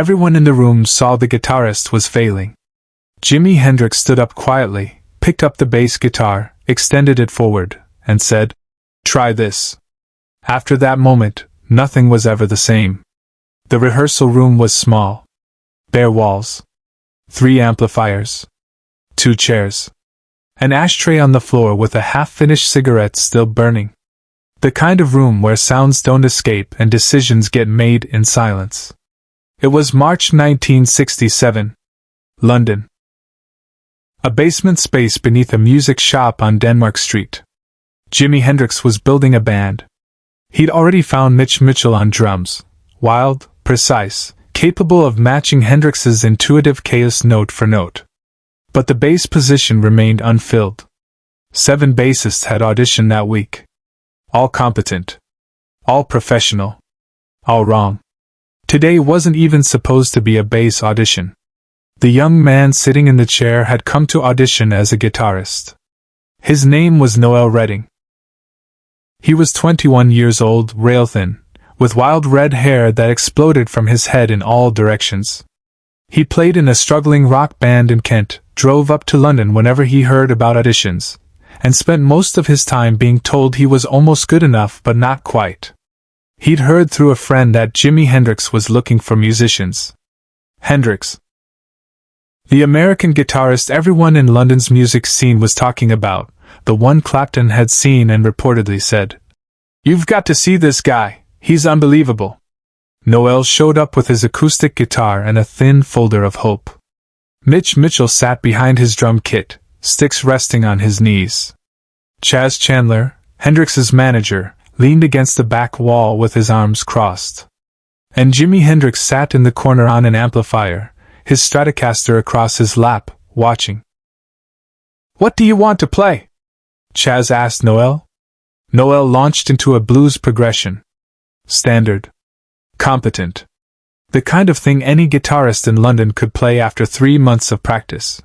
Everyone in the room saw the guitarist was failing. Jimi Hendrix stood up quietly, picked up the bass guitar, extended it forward, and said, "Try this." After that moment, nothing was ever the same. The rehearsal room was small. Bare walls. 3 amplifiers. 2 chairs. An ashtray on the floor with a half-finished cigarette still burning. The kind of room where sounds don't escape and decisions get made in silence. It was March 1967. London. A basement space beneath a music shop on Denmark Street. Jimi Hendrix was building a band. He'd already found Mitch Mitchell on drums, wild, precise, capable of matching Hendrix's intuitive chaos note for note. But the bass position remained unfilled. 7 bassists had auditioned that week. All competent. All professional. All wrong. Today wasn't even supposed to be a bass audition. The young man sitting in the chair had come to audition as a guitarist. His name was Noel Redding. He was 21 years old, rail-thin, with wild red hair that exploded from his head in all directions. He played in a struggling rock band in Kent, drove up to London whenever he heard about auditions, and spent most of his time being told he was almost good enough but not quite. He'd heard through a friend that Jimi Hendrix was looking for musicians. Hendrix. The American guitarist everyone in London's music scene was talking about, the one Clapton had seen and reportedly said, "You've got to see this guy, he's unbelievable." Noel showed up with his acoustic guitar and a thin folder of hope. Mitch Mitchell sat behind his drum kit, sticks resting on his knees. Chandler, Hendrix's manager, leaned against the back wall with his arms crossed. And Jimi Hendrix sat in the corner on an amplifier, his Stratocaster across his lap, watching. "What do you want to play?" Chaz asked Noel. Noel launched into a blues progression. Standard. Competent. The kind of thing any guitarist in London could play after 3 months of practice.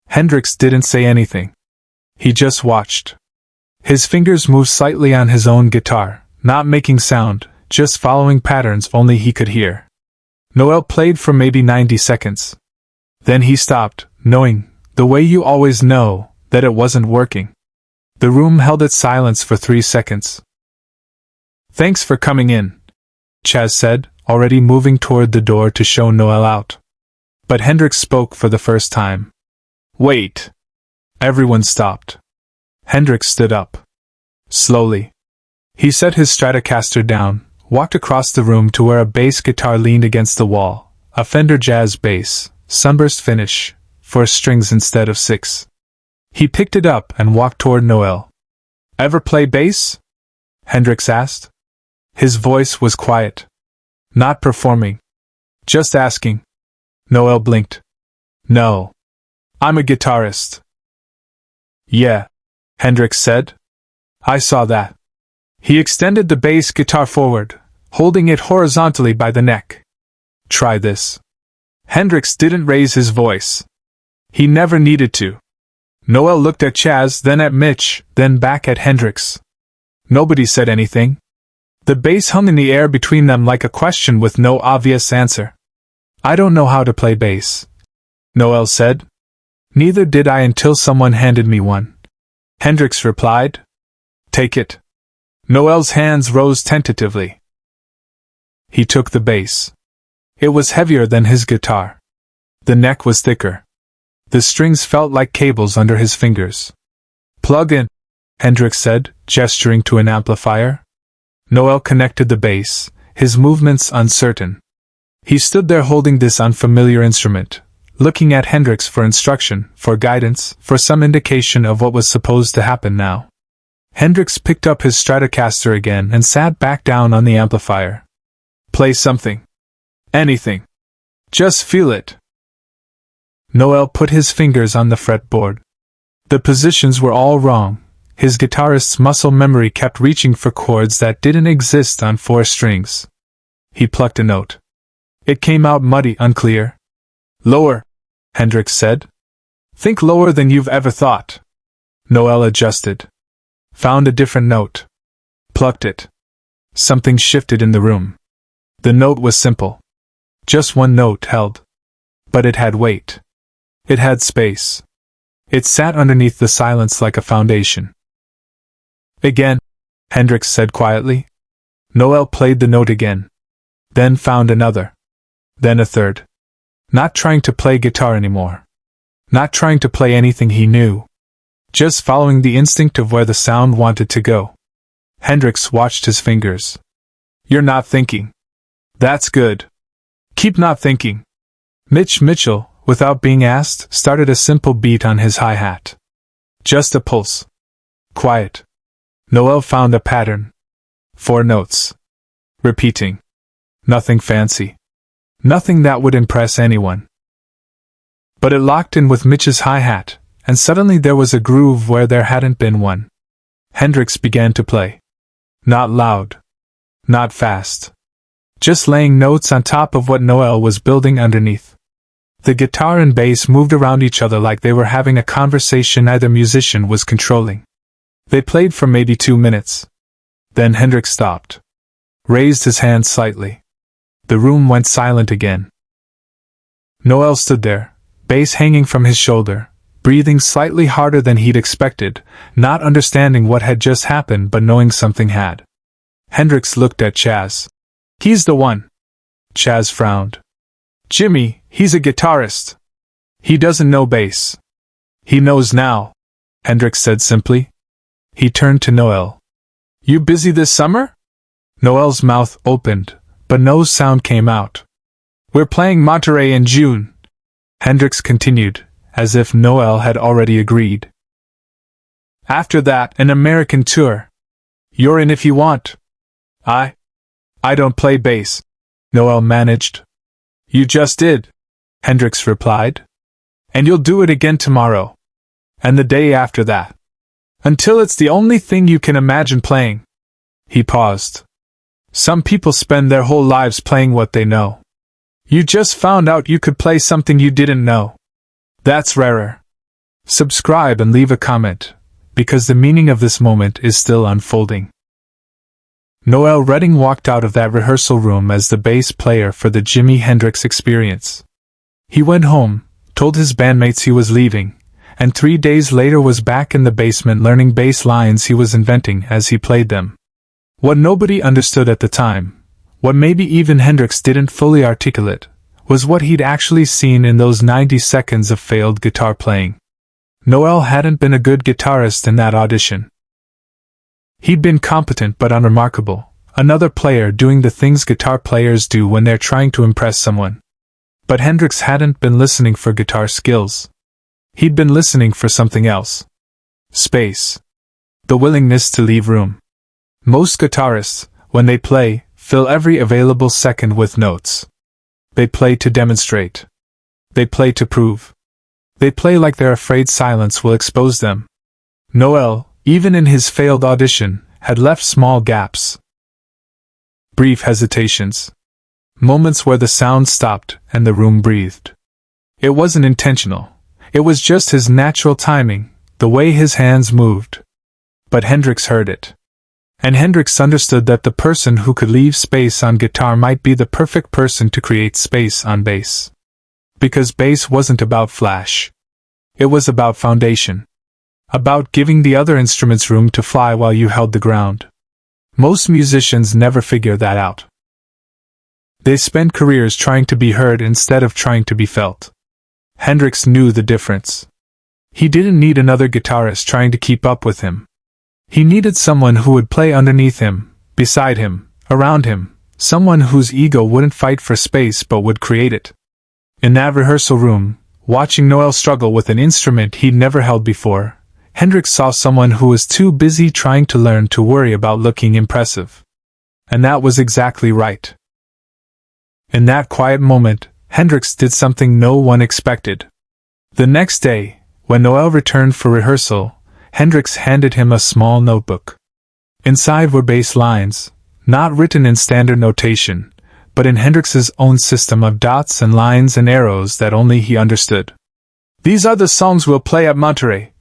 Hendrix didn't say anything. He just watched. His fingers moved slightly on his own guitar, not making sound, just following patterns only he could hear. Noel played for maybe 90 seconds. Then he stopped, knowing, the way you always know, that it wasn't working. The room held its silence for 3 seconds. "Thanks for coming in," Chaz said, already moving toward the door to show Noel out. But Hendrix spoke for the first time. "Wait." Everyone stopped. Hendrix stood up. Slowly. He set his Stratocaster down, walked across the room to where a bass guitar leaned against the wall, a Fender Jazz bass, sunburst finish, 4 strings instead of 6. He picked it up and walked toward Noel. "Ever play bass?" Hendrix asked. His voice was quiet. "Not performing. Just asking." Noel blinked. "No. I'm a guitarist." "Yeah," Hendrix said. "I saw that." He extended the bass guitar forward, holding it horizontally by the neck. "Try this." Hendrix didn't raise his voice. He never needed to. Noel looked at Chaz, then at Mitch, then back at Hendrix. Nobody said anything. The bass hung in the air between them like a question with no obvious answer. "I don't know how to play bass," Noel said. "Neither did I until someone handed me one." Hendrix replied. "Take it." Noel's hands rose tentatively. He took the bass. It was heavier than his guitar. The neck was thicker. The strings felt like cables under his fingers. "Plug in," Hendrix said, gesturing to an amplifier. Noel connected the bass, his movements uncertain. He stood there holding this unfamiliar instrument, looking at Hendrix for instruction, for guidance, for some indication of what was supposed to happen now. Hendrix picked up his Stratocaster again and sat back down on the amplifier. "Play something. Anything. Just feel it." Noel put his fingers on the fretboard. The positions were all wrong. His guitarist's muscle memory kept reaching for chords that didn't exist on 4 strings. He plucked a note. It came out muddy, unclear. "Lower," Hendrix said. "Think lower than you've ever thought." Noel adjusted. Found a different note. Plucked it. Something shifted in the room. The note was simple. Just one note held. But it had weight. It had space. It sat underneath the silence like a foundation. Again, Hendrix said quietly. Noel played the note again. Then found another. Then a third. Not trying to play guitar anymore. Not trying to play anything he knew. Just following the instinct of where the sound wanted to go. Hendrix watched his fingers. You're not thinking. That's good. Keep not thinking. Mitch Mitchell, without being asked, started a simple beat on his hi-hat. Just a pulse. Quiet. Noel found a pattern. 4 notes. Repeating. Nothing fancy. Nothing that would impress anyone. But it locked in with Mitch's hi-hat, and suddenly there was a groove where there hadn't been one. Hendrix began to play. Not loud. Not fast. Just laying notes on top of what Noel was building underneath. The guitar and bass moved around each other like they were having a conversation neither musician was controlling. They played for maybe 2 minutes. Then Hendrix stopped. Raised his hand slightly. The room went silent again. Noel stood there, bass hanging from his shoulder, breathing slightly harder than he'd expected, not understanding what had just happened but knowing something had. Hendrix looked at Chaz. He's the one. Chaz frowned. Jimmy, he's a guitarist. He doesn't know bass. He knows now, Hendrix said simply. He turned to Noel. You busy this summer? Noel's mouth opened, but no sound came out. We're playing Monterey in June, Hendrix continued, as if Noel had already agreed. After that, an American tour. You're in if you want. I don't play bass, Noel managed. You just did, Hendrix replied. And you'll do it again tomorrow. And the day after that. Until it's the only thing you can imagine playing. He paused. Some people spend their whole lives playing what they know. You just found out you could play something you didn't know. That's rarer. Subscribe and leave a comment, because the meaning of this moment is still unfolding. Noel Redding walked out of that rehearsal room as the bass player for the Jimi Hendrix Experience. He went home, told his bandmates he was leaving, and 3 days later was back in the basement learning bass lines he was inventing as he played them. What nobody understood at the time, what maybe even Hendrix didn't fully articulate, was what he'd actually seen in those 90 seconds of failed guitar playing. Noel hadn't been a good guitarist in that audition. He'd been competent but unremarkable, another player doing the things guitar players do when they're trying to impress someone. But Hendrix hadn't been listening for guitar skills. He'd been listening for something else. Space. The willingness to leave room. Most guitarists, when they play, fill every available second with notes. They play to demonstrate. They play to prove. They play like they're afraid silence will expose them. Noel, even in his failed audition, had left small gaps. Brief hesitations. Moments where the sound stopped and the room breathed. It wasn't intentional. It was just his natural timing, the way his hands moved. But Hendrix heard it. And Hendrix understood that the person who could leave space on guitar might be the perfect person to create space on bass. Because bass wasn't about flash. It was about foundation. About giving the other instruments room to fly while you held the ground. Most musicians never figure that out. They spend careers trying to be heard instead of trying to be felt. Hendrix knew the difference. He didn't need another guitarist trying to keep up with him. He needed someone who would play underneath him, beside him, around him, someone whose ego wouldn't fight for space but would create it. In that rehearsal room, watching Noel struggle with an instrument he'd never held before, Hendrix saw someone who was too busy trying to learn to worry about looking impressive. And that was exactly right. In that quiet moment, Hendrix did something no one expected. The next day, when Noel returned for rehearsal, Hendrix handed him a small notebook. Inside were bass lines, not written in standard notation, but in Hendrix's own system of dots and lines and arrows that only he understood. These are the songs we'll play at Monterey,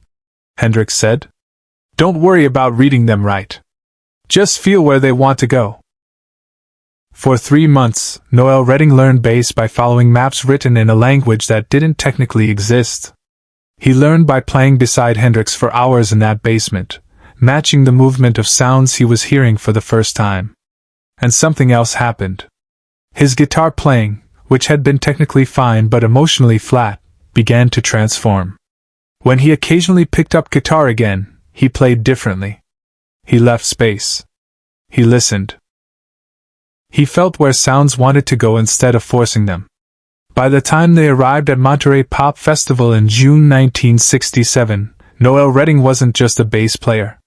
Hendrix said. Don't worry about reading them right. Just feel where they want to go. For 3 months, Noel Redding learned bass by following maps written in a language that didn't technically exist. He learned by playing beside Hendrix for hours in that basement, matching the movement of sounds he was hearing for the first time. And something else happened. His guitar playing, which had been technically fine but emotionally flat, began to transform. When he occasionally picked up guitar again, he played differently. He left space. He listened. He felt where sounds wanted to go instead of forcing them. By the time they arrived at Monterey Pop Festival in June 1967, Noel Redding wasn't just a bass player.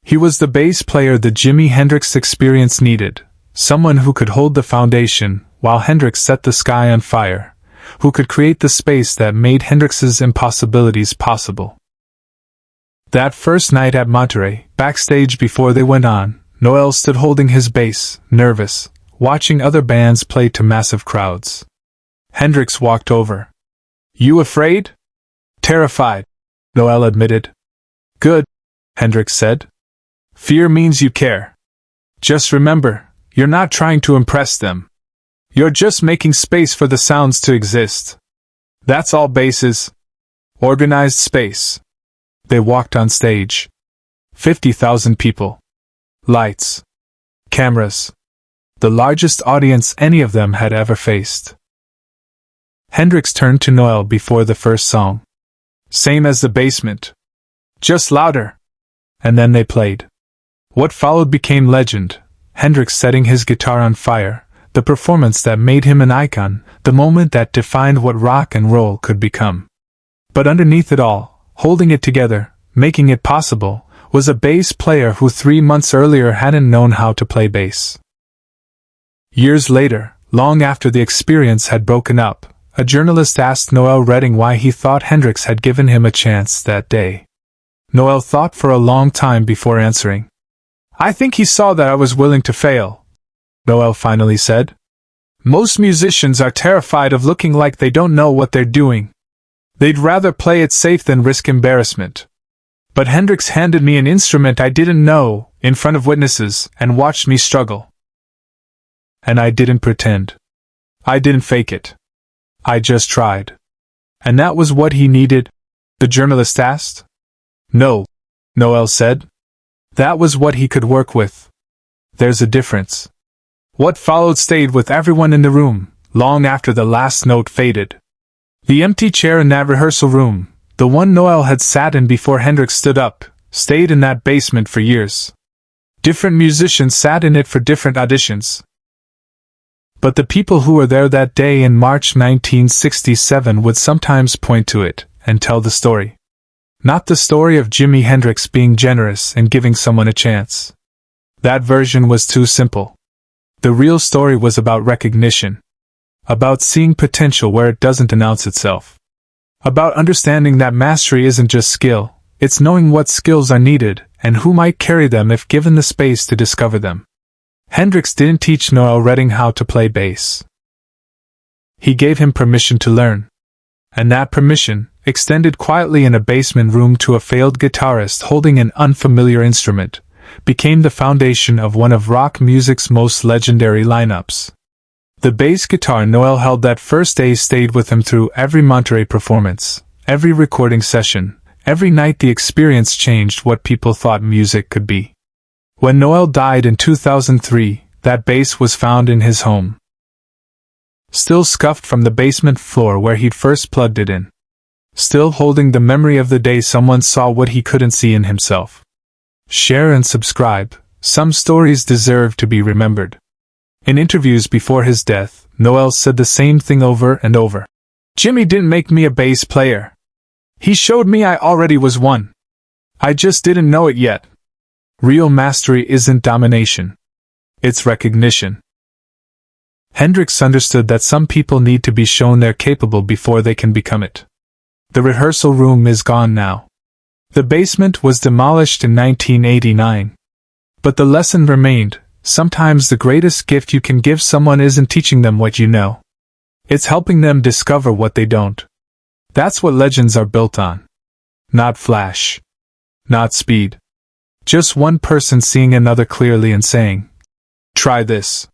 He was the bass player the Jimi Hendrix experience needed, someone who could hold the foundation while Hendrix set the sky on fire, who could create the space that made Hendrix's impossibilities possible. That first night at Monterey, backstage before they went on, Noel stood holding his bass, nervous, watching other bands play to massive crowds. Hendrix walked over. "You afraid?" "Terrified," Noel admitted. "Good," Hendrix said. "Fear means you care. Just remember, you're not trying to impress them. You're just making space for the sounds to exist. That's all bass is. Organized space." They walked on stage. 50,000 people. Lights. Cameras. The largest audience any of them had ever faced. Hendrix turned to Noel before the first song. "Same as the basement. Just louder." And then they played. What followed became legend, Hendrix setting his guitar on fire, the performance that made him an icon, the moment that defined what rock and roll could become. But underneath it all, holding it together, making it possible, was a bass player who 3 months earlier hadn't known how to play bass. Years later, long after the experience had broken up, a journalist asked Noel Redding why he thought Hendrix had given him a chance that day. Noel thought for a long time before answering. "I think he saw that I was willing to fail," Noel finally said. "Most musicians are terrified of looking like they don't know what they're doing. They'd rather play it safe than risk embarrassment. But Hendrix handed me an instrument I didn't know, in front of witnesses, and watched me struggle. And I didn't pretend. I didn't fake it. I just tried." "And that was what he needed?" the journalist asked. "No," Noel said. "That was what he could work with. There's a difference." What followed stayed with everyone in the room, long after the last note faded. The empty chair in that rehearsal room, the one Noel had sat in before Hendrix stood up, stayed in that basement for years. Different musicians sat in it for different auditions. But the people who were there that day in March 1967 would sometimes point to it and tell the story. Not the story of Jimi Hendrix being generous and giving someone a chance. That version was too simple. The real story was about recognition. About seeing potential where it doesn't announce itself. About understanding that mastery isn't just skill, it's knowing what skills are needed and who might carry them if given the space to discover them. Hendrix didn't teach Noel Redding how to play bass. He gave him permission to learn. And that permission, extended quietly in a basement room to a failed guitarist holding an unfamiliar instrument, became the foundation of one of rock music's most legendary lineups. The bass guitar Noel held that first day stayed with him through every Monterey performance, every recording session, every night the experience changed what people thought music could be. When Noel died in 2003, that bass was found in his home. Still scuffed from the basement floor where he'd first plugged it in. Still holding the memory of the day someone saw what he couldn't see in himself. Share and subscribe. Some stories deserve to be remembered. In interviews before his death, Noel said the same thing over and over. "Jimi didn't make me a bass player. He showed me I already was one. I just didn't know it yet." Real mastery isn't domination. It's recognition. Hendrix understood that some people need to be shown they're capable before they can become it. The rehearsal room is gone now. The basement was demolished in 1989. But the lesson remained. Sometimes the greatest gift you can give someone isn't teaching them what you know. It's helping them discover what they don't. That's what legends are built on. Not flash. Not speed. Just one person seeing another clearly and saying, "Try this."